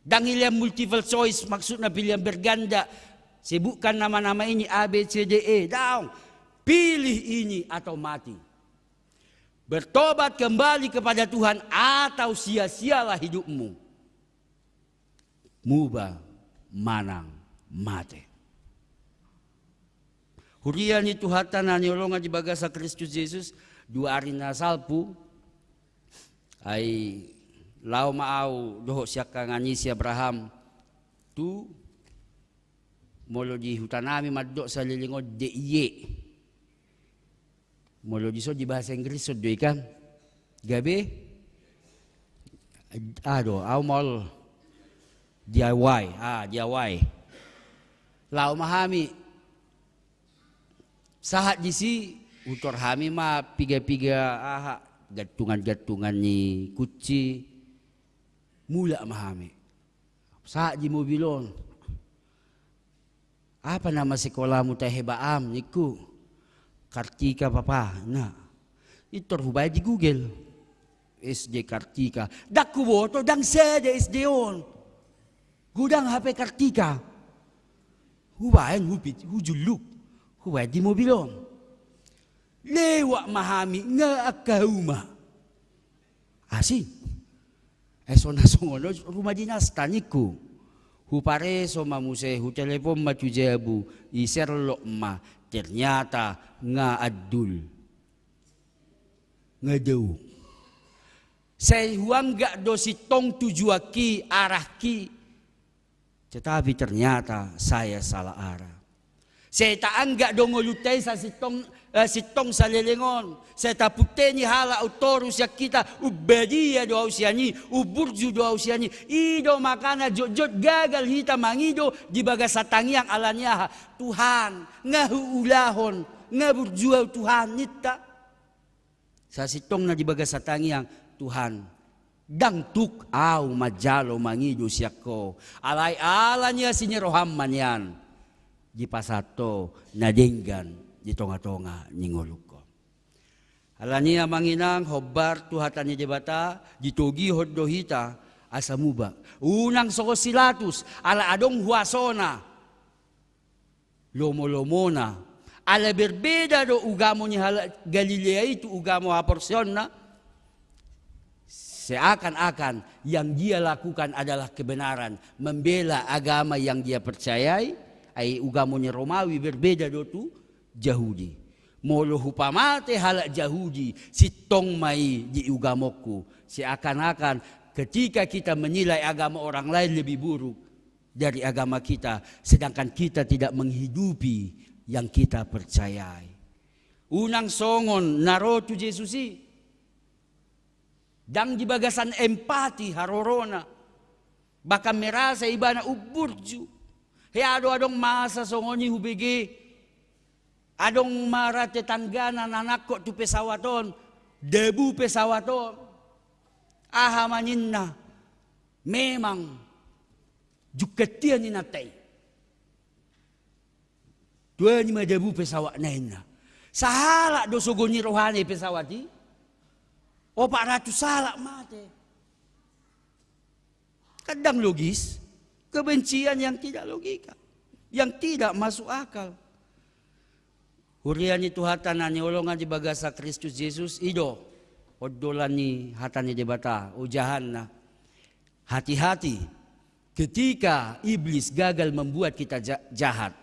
Dang ilang multiple choice maksud na pilihan berganda. Sebutkan nama-nama ini A, B, C, D, E. Dang pilih ini atau mati. Bertobat kembali kepada Tuhan atau sia-sialah hidupmu. Muba manang mate. Hurian itu hata na niolongan di bagasa Kristus Yesus 2 hari na salpu ay lau maau doho siya kangani si Abraham tu molo di hutanami maddo sa lilingod de iye. Molo di so di bahasa Inggris so do ikan gabi au mol DIY lau mahami sahat di si Utor kami mah piga-piga gatungan-gatungan ni kuci mula mahami. Saat di mobilon. Apa nama sekolahmu teh hebaam niku? Kartika papa. Nah, itor hubay di Google. SD Kartika. Dak kuboto dang sede SD on. Gudang HP Kartika. Hubayan hujuluk. Hubay di mobilon. Lewat mahami nga akauma. Asin. Eso na songono rumah dinas taniku. Hupare so mamuse hu telepon matujabu iserlo ma ternyata nga adul. Nga deu. Say huangga do si tong tujuaki arah ki. Tetapi ternyata saya salah arah. Saya taangga do ngolutay sa sitong sa lelengon. Saya tapute ni hala autorus ya kita ubadia do ausiani, uburju do ausiani. Ido makana jot gagal hita mangido di bagas satangiang alanya Tuhan ngahuulahon ngaburjuaw Tuhan nita. Sa sitong na di bagas satangiang Tuhan dangtuk au majalo mangido siya ko. Alay-ala niya sinyeroham man yan. Di pasato nadinggan di tonga-tonga ningoluko. Alania manginang hobar tuhatan ni debata ditogi hoddohita asamuba. Unang sokosilatus ala adong huasona. Lomo-lomona. Ala berbeda do ugamo ni Galilea itu ugamo haporsyon na. Seakan-akan yang dia lakukan adalah kebenaran. Membela agama yang dia percayai. Ay ugamonya Romawi berbeda do tu Yahudi. Molo hupamate halak Yahudi sitong mai di ugamoku. Seakan-akan ketika kita menilai agama orang lain lebih buruk dari agama kita, sedangkan kita tidak menghidupi yang kita percayai. Unang songon narotu Yesusi. Dang di bagasan empati harorona. Bahkan merasa ibana uburju. He adong masa songoni hubigi. Adong mara tetanggana nanakko tu pesawaton. Debu pesawaton. Ahamanin na. Memang. Juketian ni natay. Dua ni debu pesawat na ina. Sahala do sugoni rohani pesawati. O 400 salak mate. Kadang logis. Kebencian yang tidak logika, yang tidak masuk akal. Hurian itu hatana ni olongan di bagasa Kristus Yesus ido. Odolan ni hatani debata ujahan na. Hati-hati ketika iblis gagal membuat kita jahat.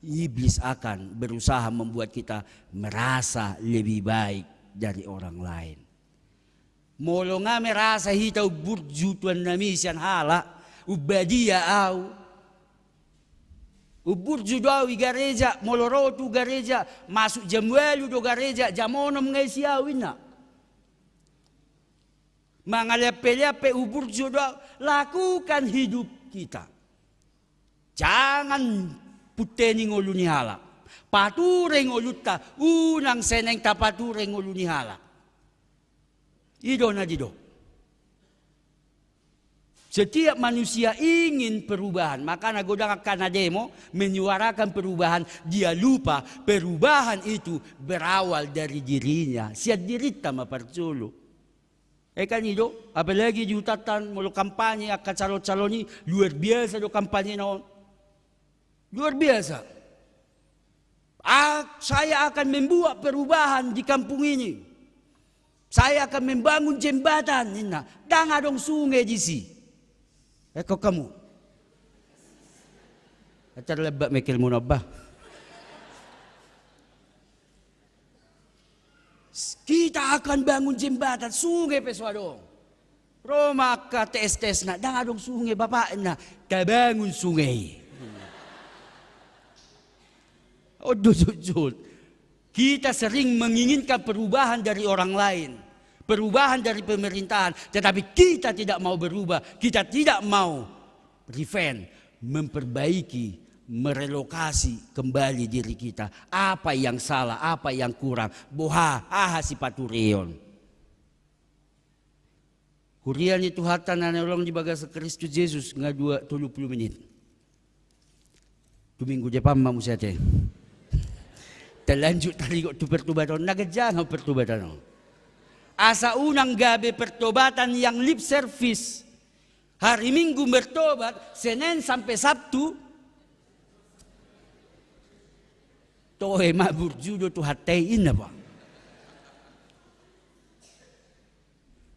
Iblis akan berusaha membuat kita merasa lebih baik dari orang lain. Molo nga merasa hitaw burju tuan nami siyan hala. Ubadia au uburju daw gareja molorotu gareja masuk jamwelu do gareja jamonom ngay siyawin na mangalepe-lepe uburju daw lakukan hidup kita jangan putening ulu ni hala patureng uluta unang seneng tapatureng ulu ni hala ido na dido. Setiap manusia ingin perubahan. Maka nagodang kanademo menyuarakan perubahan. Dia lupa perubahan itu berawal dari dirinya. Siya dirita maparsulo. Kan itu, apalagi di utatan mulu kampanye akan calon-calon ini luar biasa do kampanye noon. Luar biasa. Saya akan membuat perubahan di kampung ini. Saya akan membangun jembatan. Dan adong sungai di sini. Kau kamu. Terlebak mikir munabah. Kita akan bangun jembatan sungai peswadong. Roma ka tes na dang adong sungai bapak na kabangun sungai. Jujur. Kita sering menginginkan perubahan dari orang lain. Perubahan dari pemerintahan, tetapi kita tidak mau berubah, kita tidak mau prevent, memperbaiki merelokasi kembali diri kita. Apa yang salah, apa yang kurang. Boha, si paturion. Hurian itu hata na nolong di bagasa Kristus Yesus nga 30 menit. Domingo depan mamusate. Talanjut taligot tu pertobatan. Nagadjang ang pertobatan. Asa unang gabi pertobatan yang lip service. Hari Minggu bertobat, Senin sampai Sabtu. Tohe mabur judo tu hatain na ba?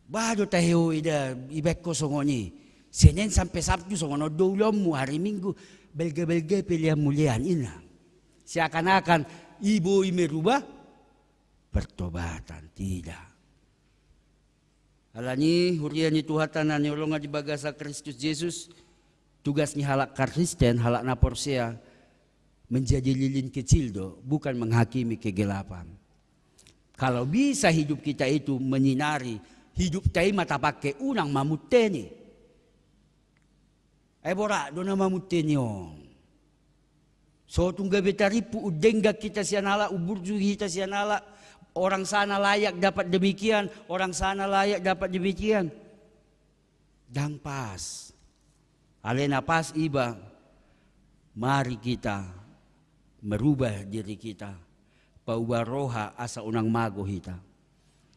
Bado tayo ibek ko songoni. Senin sampai Sabtu songono dolom mu hari Minggu belga-belga pilihan mulian ina. Seakan-akan ibu merubah pertobatan tidak. Alani hurian itu hatanan nyolonga di bagasa Kristus Yesus tugasnya halak Kristen halak na Porsea menjadi lilin kecil bukan menghakimi kegelapan. Kalau bisa hidup kita itu menyinari hidup tai mata pakai unang mamuteni. Bora dona mamuteni on. So tungga betaripu udengga kita sianala uburju kita sianala orang sana layak dapat demikian, orang sana layak dapat demikian. Dan pas. Alena pas iba mari kita merubah diri kita. Paubah roha asa unang mago kita.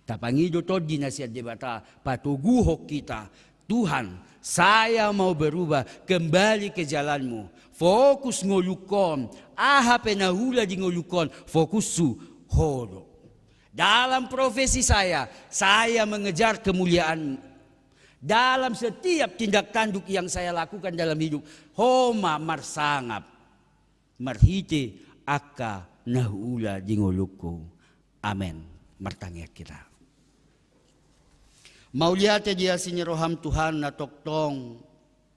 Tapangido todi na siya debata. Patuguhok kita. Tuhan, saya mau berubah. Kembali ke jalanmu. Fokus ngolukon. Aha penahula di ngolukon. Fokus su hodo. Dalam profesi saya mengejar kemuliaan. Dalam setiap tindak tanduk yang saya lakukan dalam hidup. Homa marsangap. Marhite akka nahula dingoluko. Amen. Martangyak kita. Mauliate dia sinyeroham Tuhan na toktong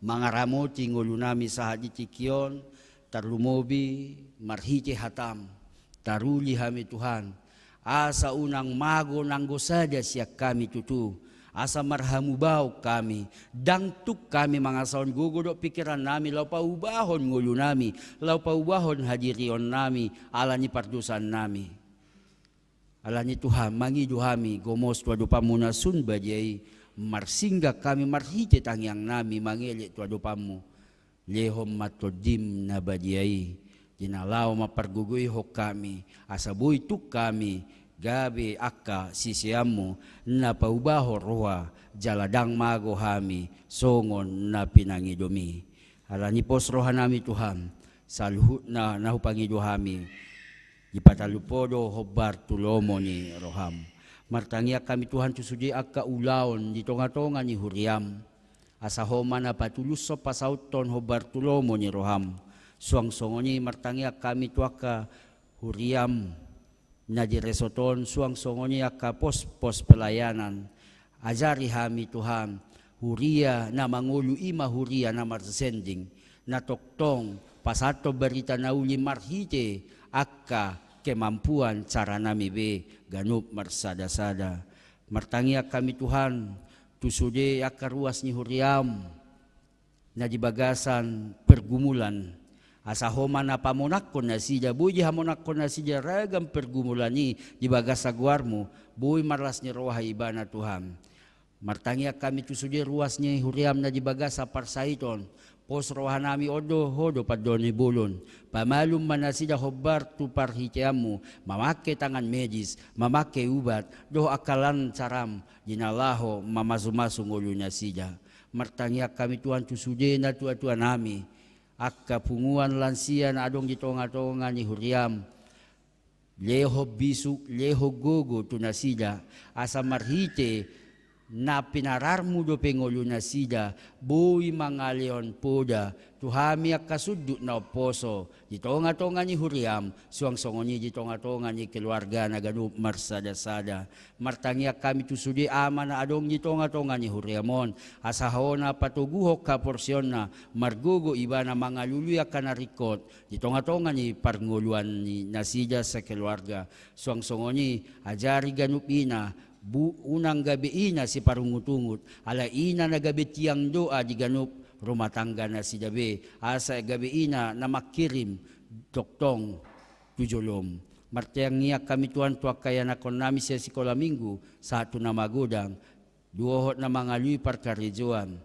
mangaramoti ngulunami sa haditikion tarlumobi marhite hatam taruli hami Tuhan asa unang mago nanggo saja siyak kami tutu. Asa marhamu bau kami, dangtuk kami mga saon gugodok pikiran nami, lau paubahon ngulu nami, lau paubahon hadirion nami, alani pardusan nami. Alani Tuhan, mangidu hami, gomos tuado pamuna sun bajai, marsingga kami marhite tangyang nami, mangelik tuado pamu, lehom matodim na bajai, dinalaw mapargugoy hok kami, asaboy tuk kami, gabi akka sisiamu na paubaho roha jaladang mago hami songon na pinangidomi. Alani pos roha nami Tuhan saluhut na nahupangido hami ipatalupodo hobar tulomo ni roham. Martangia kami Tuhan tusudi akka ulaon di tonga-tonga ni huriam asa homa na patulus so pasauton hobar tulomo ni roham. Suang songoni martangia kami tuaka huriam na diresoton suang songonya ka pos pelayanan. Ajari hami Tuhan, huria na mangulu ima huria na marsending, na toktong pasato berita na uli marhite, akka kemampuan cara nami be, ganup marsada-sada. Martangia kami Tuhan, tusude akka ruas ni huriam, na dibagasan pergumulan, asa homa na pamonakon na sida, buji hamonakon na sida ragam pergumulani di bagas saguarmu, buy marlas ni roha iba na Tuhan. Martangia kami tusudi ruas ni huriam na di bagas sa parsaiton, pos roha nami odo hodo padoni bulon, pamalum manasida hobar tu parhitiamu, mamake tangan medis, mamake ubat, do akalan caram, dinalaho mamasu-masu ngulunya sida. Martangia kami Tuhan tusudi na tua-tua nami, akka punguan lansia na adong di tonga-tonga ni huriam, leho bisuk, leho gogo tunasida, asa marhite na pinararmu do pengolu nasida, buy mga leon poda, tuhami akka sudut na oposo, di tonga-tonga ni huriam, suang songoni di tonga-tonga ni keluarga na ganup marsada-sada. Martangia kami tusudi ama na adong di tonga-tonga ni huriamon, asahona patuguhok ka porsyon na, margugo iba na mga luluya ka narikot, di tonga-tonga ni parnguluan ni nasida sa keluarga. Suang songoni, ajari ganup ina, unang gabi ina si parungutungut, ala ina na gabi tiyang doa di ganup rumah tangga na si Dabe. Asa gabi ina na makirim doktong tujolom. Martiang niya kami Tuhan tuak kaya na kon nami siya sikola minggu satu na magudang. Duohot na mga lupar karijuan.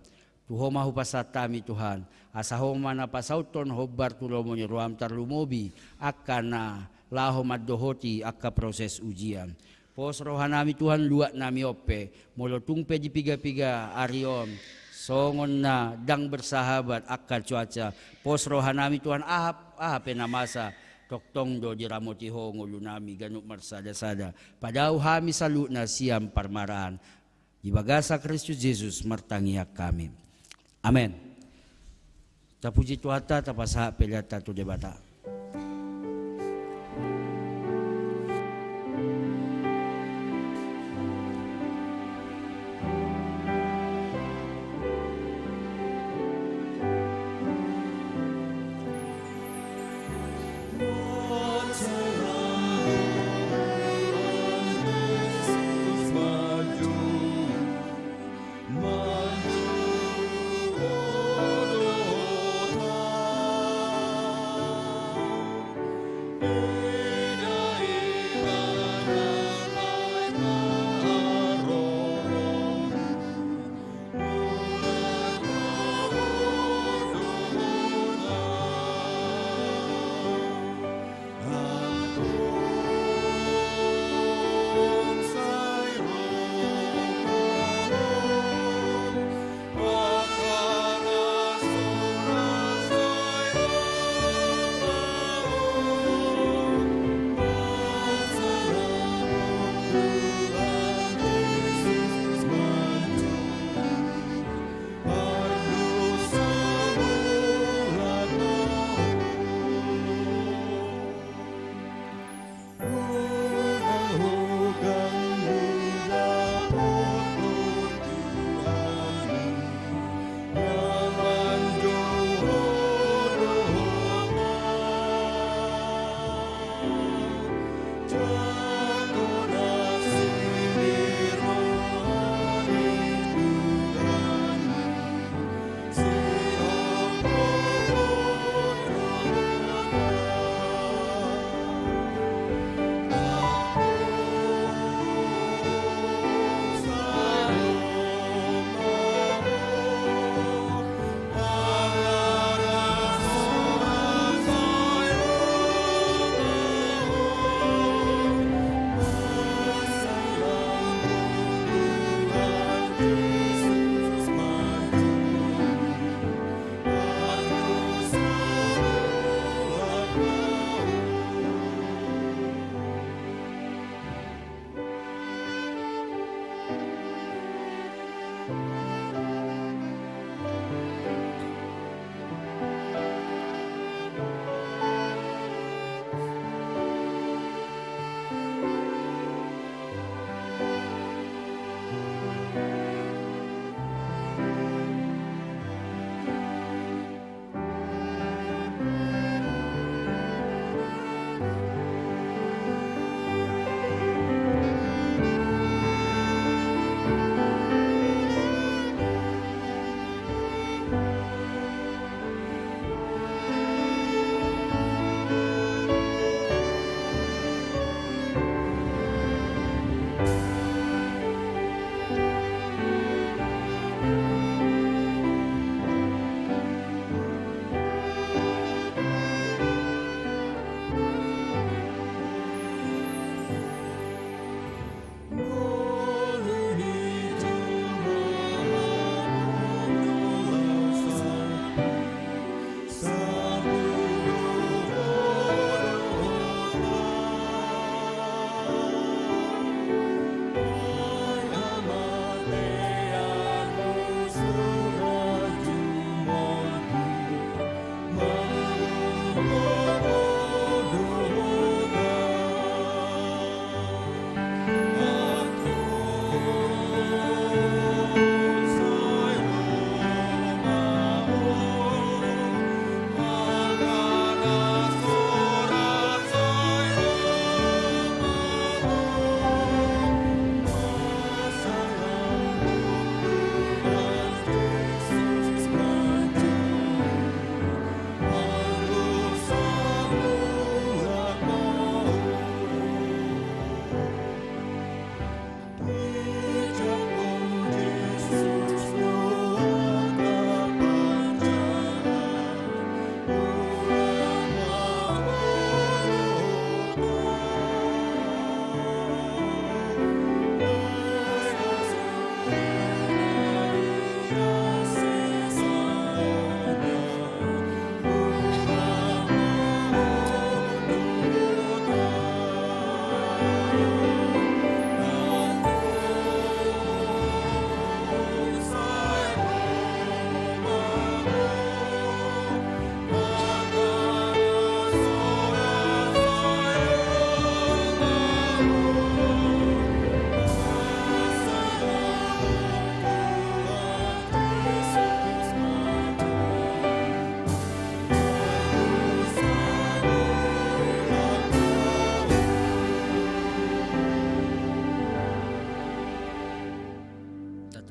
Tuho mahupasatami Tuhan. Asa homa na pasauton hobar tulomo ni ruam tarlumobi akan na lahom addohoti akka proses ujian. Pos rohanami Tuhan luak nami ope, molo tungpe di piga-piga ariom, songon na dang bersahabat akka cuaca. Pos rohanami Tuhan ahap penamasa, toktong do di ramoti ho ngulu nami ganuk marsada-sada. Padau hami salu na siam parmaraan. Di bagasa Kristus Yesus martangiak kami. Amen. Tapuji Tuata tapasa pelata tu debata.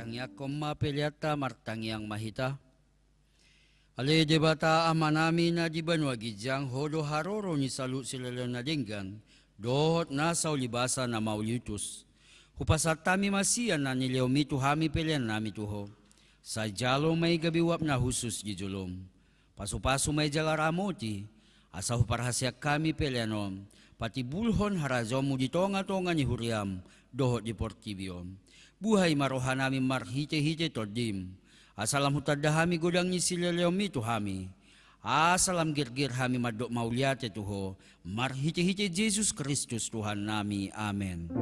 Tangyakom mapelyata martangyang mahita. Ale debata amanami na di banwa gidyang hodo haroro ni salu sila na linggan, dohot na sa ulibasa na maulitus. Hupasat tami masiyan na nileo mitu hami pelian nami tuho. Sa jalo may gabiwap na husus gijulom. Paso-paso may jalaramoti, asa huparhasyak kami pelianom, pati bulhon harazomu di tonga-tonga ni huriam, dohot di portibiom. Buhay marohan nami marhite-hite todim. Asalam hutadahami godang ni sileleom itu hami. Asalam girgir hami madok mauliate tuho. Marhite-hite Jesus Kristus Tuhan nami. Amen.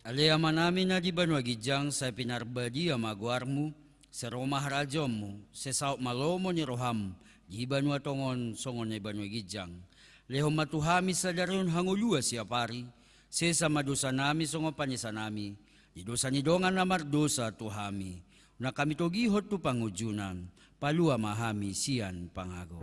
Aliyama namin na di banwa gidyang sa pinarbadi amagwarmu, sa Roma harajom sa saop malomo ni Roham, di banwa tongon songon na banwa gidyang. Lehom matuhami sa daron hangulua siya pari, sa madosa nami songon panisa nami, di dosa ni dongan na mardosa tuhami, na kami togihot tu pangujunan, palua mahami siyan pangago.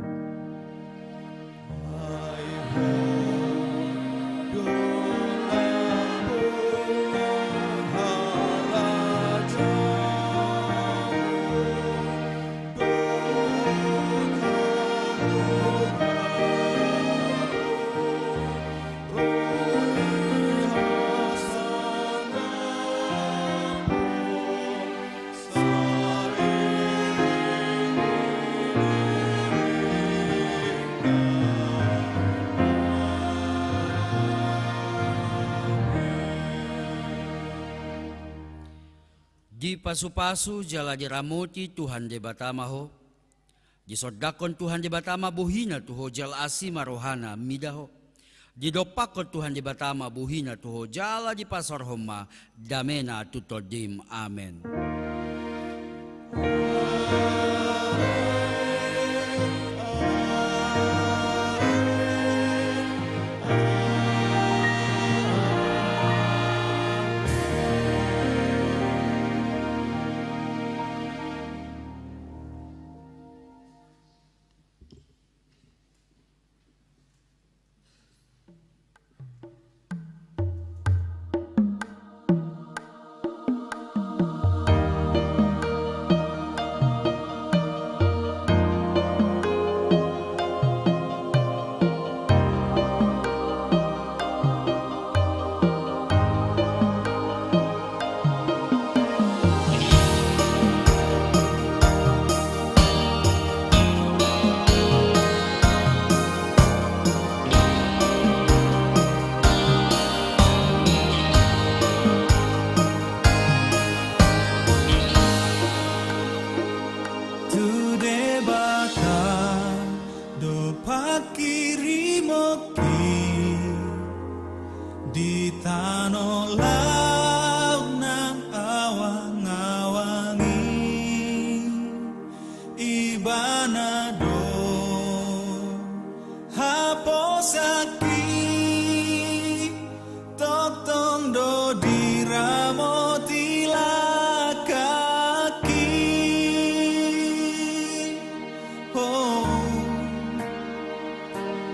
Di pasu-pasu jala diramoti Tuhan de batamaho. Di sodakon Tuhan de batama buhina tuho jala asima rohana midaho. Di dopakon Tuhan de batama buhina tuho jala di pasar homa damena tutodim. Amen.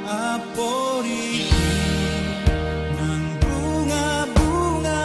Aporiki ng bunga-bunga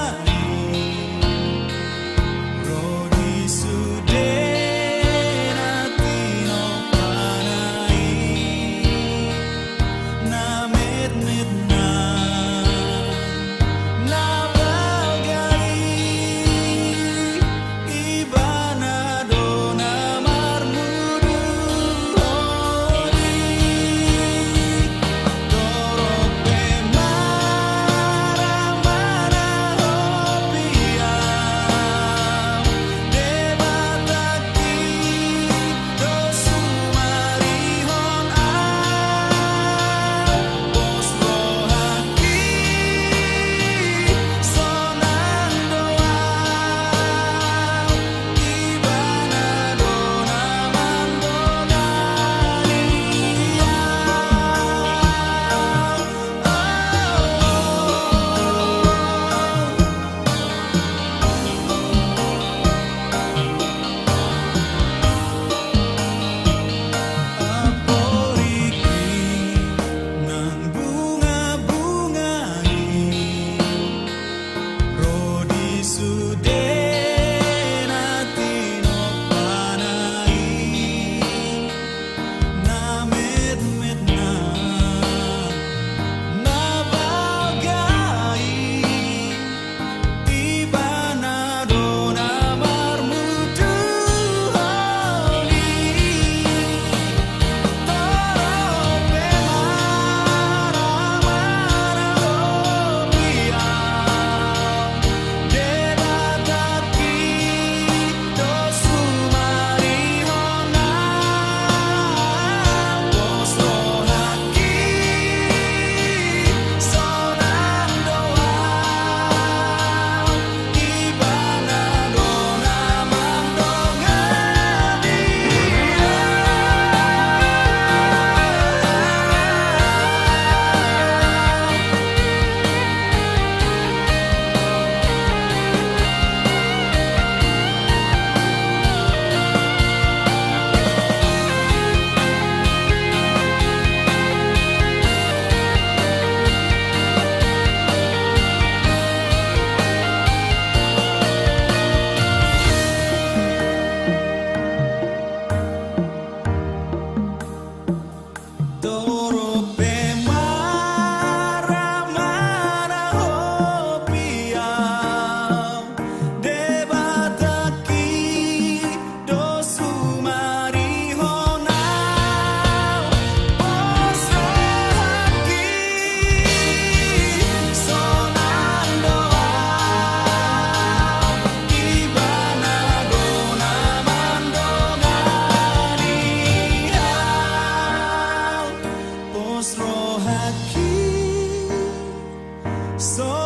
So